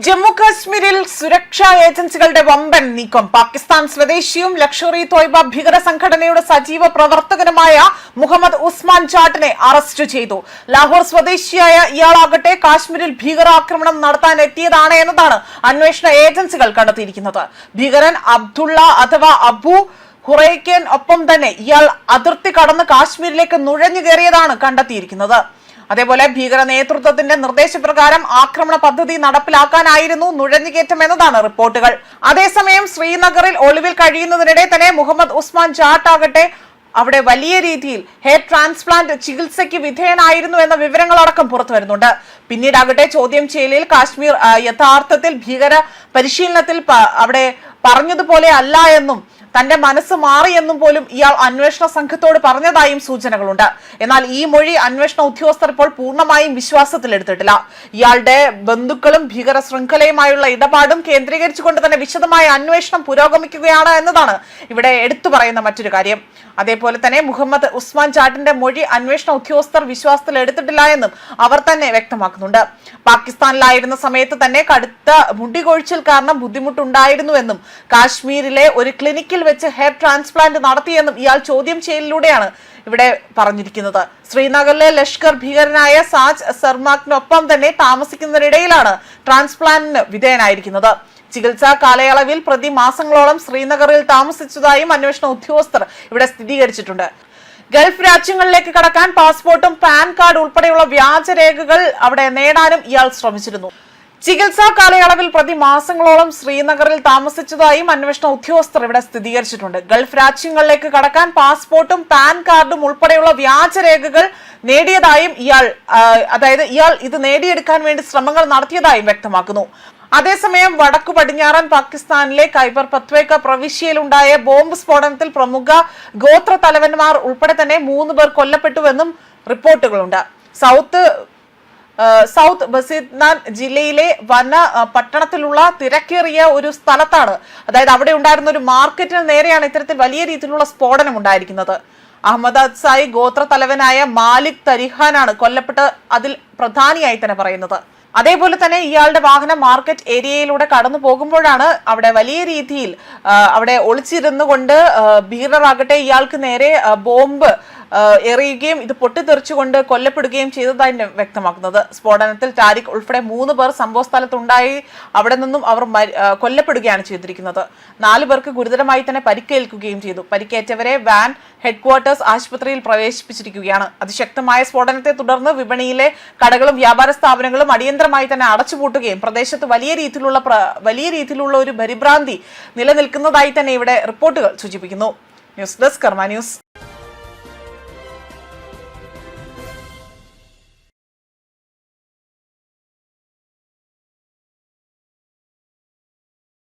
ജമ്മു കാശ്മീരിൽ സുരക്ഷാ ഏജൻസികളുടെ വമ്പൻ നീക്കം. പാകിസ്ഥാൻ സ്വദേശിയും ലഷ്കർ-ഇ തോയ്ബ ഭീകര സംഘടനയുടെ സജീവ പ്രവർത്തകനുമായ മുഹമ്മദ് ഉസ്മാൻ ജാട്ടിനെ അറസ്റ്റ് ചെയ്തു. ലാഹോർ സ്വദേശിയായ ഇയാളാകട്ടെ കാശ്മീരിൽ ഭീകരാക്രമണം നടത്താൻ എത്തിയതാണ് എന്നതാണ് അന്വേഷണ ഏജൻസികൾ കണ്ടെത്തിയിരിക്കുന്നത്. ഭീകരൻ അബ്ദുള്ള അഥവാ അബു ഹുറൈക്കൻ ഒപ്പം തന്നെ ഇയാൾ അതിർത്തി കടന്ന് കാശ്മീരിലേക്ക് നുഴഞ്ഞു കയറിയതാണ് കണ്ടെത്തിയിരിക്കുന്നത്. അതേപോലെ ഭീകര നേതൃത്വത്തിന്റെ നിർദ്ദേശപ്രകാരം ആക്രമണ പദ്ധതി നടപ്പിലാക്കാനായിരുന്നു നുഴഞ്ഞുകയറ്റം എന്നതാണ് റിപ്പോർട്ടുകൾ. അതേസമയം ശ്രീനഗറിൽ ഒളിവിൽ കഴിയുന്നതിനിടെ തന്നെ മുഹമ്മദ് ഉസ്മാൻ ജാട്ടാകട്ടെ അവിടെ വലിയ രീതിയിൽ ഹെയർ ട്രാൻസ്പ്ലാന്റ് ചികിത്സയ്ക്ക് വിധേയനായിരുന്നു എന്ന വിവരങ്ങളടക്കം പുറത്തു വരുന്നുണ്ട്. പിന്നീടാകട്ടെ ചോദ്യം ചെയ്യലിൽ കാശ്മീർ യഥാർത്ഥത്തിൽ ഭീകര പരിശീലനത്തിൽ അവിടെ പറഞ്ഞതുപോലെ അല്ല എന്നും തന്റെ മനസ്സ് മാറിയെന്നും പോലും ഇയാൾ അന്വേഷണ സംഘത്തോട് പറഞ്ഞതായും സൂചനകളുണ്ട്. എന്നാൽ ഈ മൊഴി അന്വേഷണ ഉദ്യോഗസ്ഥർ ഇപ്പോൾ പൂർണ്ണമായും വിശ്വാസത്തിലെടുത്തിട്ടില്ല. ഇയാളുടെ ബന്ധുക്കളും ഭീകര ശൃംഖലയുമായുള്ള ഇടപാടും കേന്ദ്രീകരിച്ചുകൊണ്ട് തന്നെ വിശദമായ അന്വേഷണം പുരോഗമിക്കുകയാണ് എന്നതാണ് ഇവിടെ എടുത്തു പറയുന്ന മറ്റൊരു കാര്യം. അതേപോലെ തന്നെ മുഹമ്മദ് ഉസ്മാൻ ജാട്ടിന്റെ മൊഴി അന്വേഷണ ഉദ്യോഗസ്ഥർ വിശ്വാസത്തിൽ എടുത്തിട്ടില്ല എന്നും അവർ തന്നെ വ്യക്തമാക്കുന്നുണ്ട്. പാകിസ്ഥാനിലായിരുന്ന സമയത്ത് തന്നെ കടുത്ത മുടികൊഴിച്ചിൽ കാരണം ബുദ്ധിമുട്ടുണ്ടായിരുന്നുവെന്നും കാശ്മീരിലെ ഒരു ക്ലിനിക്കിൽ വെച്ച് ഹെയർ ട്രാൻസ്പ്ലാന്റ് നടത്തിയെന്നും ഇയാൾ ചോദ്യം ചെയ്യലിലൂടെയാണ് ഇവിടെ പറഞ്ഞിരിക്കുന്നത്. ശ്രീനഗറിലെ ലഷ്കർ ഭീകരനായ സാജ് സർമാക്കിനൊപ്പം തന്നെ താമസിക്കുന്നതിനിടയിലാണ് ട്രാൻസ്പ്ലാന്റിന് വിധേയനായിരിക്കുന്നത്. ചികിത്സാ കാലയളവിൽ പ്രതി മാസങ്ങളോളം ശ്രീനഗറിൽ താമസിച്ചതായും അന്വേഷണ ഉദ്യോഗസ്ഥർ ഇവിടെ സ്ഥിരീകരിച്ചിട്ടുണ്ട്. ഗൾഫ് രാജ്യങ്ങളിലേക്ക് കടക്കാൻ പാസ്പോർട്ടും പാൻ കാർഡ് ഉൾപ്പെടെയുള്ള വ്യാജരേഖകൾ അവിടെ നേടാനും ഇയാൾ ശ്രമിച്ചിരുന്നു. ചികിത്സാ കാലയളവിൽ പ്രതി മാസങ്ങളോളം ശ്രീനഗറിൽ താമസിച്ചതായും അന്വേഷണ ഉദ്യോഗസ്ഥർ ഇവിടെ സ്ഥിരീകരിച്ചിട്ടുണ്ട്. ഗൾഫ് രാജ്യങ്ങളിലേക്ക് കടക്കാൻ പാസ്പോർട്ടും പാൻ കാർഡും ഉൾപ്പെടെയുള്ള വ്യാജരേഖകൾ നേടിയതായും ഇയാൾ ഇത് നേടിയെടുക്കാൻ വേണ്ടി ശ്രമങ്ങൾ നടത്തിയതായും വ്യക്തമാക്കുന്നു. അതേസമയം വടക്കു പടിഞ്ഞാറൻ പാകിസ്ഥാനിലെ ഖൈബർ പത്വേക പ്രവിശ്യയിലുണ്ടായ ബോംബ് സ്ഫോടനത്തിൽ പ്രമുഖ ഗോത്ര തലവന്മാർ ഉൾപ്പെടെ തന്നെ 3 പേർ കൊല്ലപ്പെട്ടുവെന്നും റിപ്പോർട്ടുകളുണ്ട്. സൗത്ത് ബസിദ്നാൻ ജില്ലയിലെ വന പട്ടണത്തിലുള്ള തിരക്കേറിയ ഒരു സ്ഥലത്താണ്, അതായത് അവിടെ ഉണ്ടായിരുന്ന ഒരു മാർക്കറ്റിന് നേരെയാണ് ഇത്തരത്തിൽ വലിയ രീതിയിലുള്ള സ്ഫോടനം ഉണ്ടായിരിക്കുന്നത്. അഹമ്മദ് അദ്സായി ഗോത്ര തലവനായ മാലിക് തരിഹാനാണ് കൊല്ലപ്പെട്ട് അതിൽ പ്രധാനിയായി തന്നെ പറയുന്നത്. അതേപോലെ തന്നെ ഇയാളുടെ വാഹനം മാർക്കറ്റ് ഏരിയയിലൂടെ കടന്നു പോകുമ്പോഴാണ് അവിടെ വലിയ രീതിയിൽ അവിടെ ഒളിച്ചിരുന്നു കൊണ്ട് ഭീകരരാകട്ടെ ഇയാൾക്ക് നേരെ ബോംബ് എറിയുകയും ഇത് പൊട്ടിത്തെറിച്ചുകൊണ്ട് കൊല്ലപ്പെടുകയും ചെയ്തതായി വ്യക്തമാക്കുന്നത്. സ്ഫോടനത്തിൽ താരിഖ് ഉൾപ്പെടെ 3 പേർ സംഭവ സ്ഥലത്തുണ്ടായി അവിടെ നിന്നും അവർ കൊല്ലപ്പെടുകയാണ് ചെയ്തിരിക്കുന്നത്. 4 പേർക്ക് ഗുരുതരമായി തന്നെ പരിക്കേൽക്കുകയും ചെയ്തു. പരിക്കേറ്റവരെ വാൻ ഹെഡ്ക്വാർട്ടേഴ്സ് ആശുപത്രിയിൽ പ്രവേശിപ്പിച്ചിരിക്കുകയാണ്. അതിശക്തമായ സ്ഫോടനത്തെ തുടർന്ന് വിപണിയിലെ കടകളും വ്യാപാര സ്ഥാപനങ്ങളും അടിയന്തരമായി തന്നെ അടച്ചുപൂട്ടുകയും പ്രദേശത്ത് വലിയ രീതിയിലുള്ള ഒരു പരിഭ്രാന്തി നിലനിൽക്കുന്നതായി തന്നെ ഇവിടെ റിപ്പോർട്ടുകൾ സൂചിപ്പിക്കുന്നു. ന്യൂസ് ഡെസ്ക് കർമ്മ ന്യൂസ്.